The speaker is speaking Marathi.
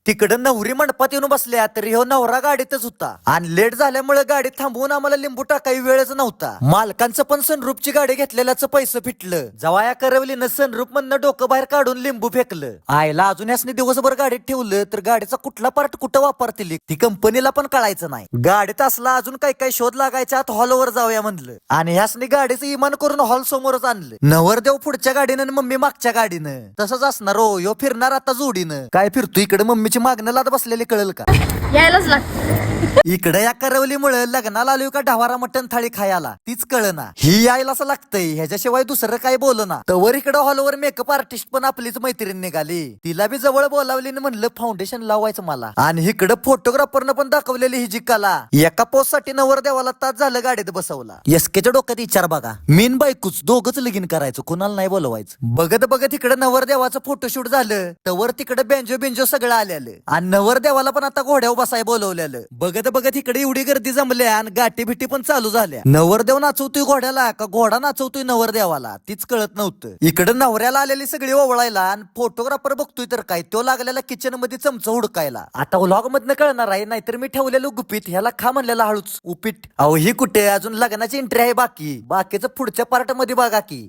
तिकडं नवरी मंडपात येऊन बसल्या तरी ह्यो नवरा गाडीतच होता आणि लेट झाल्यामुळे गाडी थांबवून आम्हाला लिंबू टाकाय वेळच नव्हता. मालकांचं पण सनरूपची गाडी घेतलेल्याचं पैसे फिटलं. जेव्हा या करवलीनं सनरूप मधनं डोकं बाहेर काढून लिंबू फेकलं. आयला अजून यासनी दिवसभर गाडीत ठेवलं तर गाडीचा कुठला पार्ट कुठं वापरतील ती कंपनीला पण कळायचं नाही. गाडीत असला अजून काही काही शोध लागायच्या आत हॉलवर जाऊया म्हणलं आणि ह्यासनी गाडीचं इमान करून हॉल समोरच आणलं. नवरदेव पुढच्या गाडीनं आणि मम्मी मागच्या गाडीनं. तसंच असणार हो, ह्यो फिरणार आता जोडीनं. काय फिरतो इकडे मम्मीची मागणं लाद बसलेली कळल का? यायलाच लागतं. इकडे या करवलीमुळे लग्नाला आलोय का ढवारा मटण थाळी खायला तीच कळना. ही यायला असं लागतंय, ह्याच्याशिवाय दुसरं काय बोलना. तवर इकडे हॉलवर मेकअप आर्टिस्ट पण आपलीच मैत्रीण निघाली. तिला बी जवळ बोलावली आणि म्हणलं फाउंडेशन लावायचं मला. आणि इकडे फोटोग्राफरनं पण दाखवलेली ही जी कला. एका पोस्ट साठी नवरदेवाला तास झालं गाडीत बसवला. एसकेच्या डोक्यात विचार बघा, मीन बायकूच दोघच लगीन करायचं, कुणाला नाही बोलवायचं. बघत बघत इकडे नवरदेवाचं फोटोशूट झालं. तवर तिकडे बेंजो बेंजो सगळं आलेलं आणि नवरदेवाला पण आता घोड्यावर बसाय बोलवलेलं. बघत बघत इकडे एवढी गर्दी जमल्या आणि गाठी भिटी पण चालू झाल्या. नवरदेव नाचवतोय घोड्याला का घोडा नाचवतोय नवरदेवाला तीच कळत नव्हतं. इकडे नवऱ्याला आलेली सगळी ओवळायला आणि फोटोग्राफर बघतोय तर काय तो लागलेला किचन मध्ये चमचा हुडकायला. आता व्लॉग मधनं कळणार आहे, नाहीतर मी ठेवलेलं गुपित ह्याला खा म्हणलेला हळूच उपीट. अहो ही कुठे, अजून लग्नाची एंट्री आहे बाकीचं पुढच्या पार्ट मध्ये बघा की.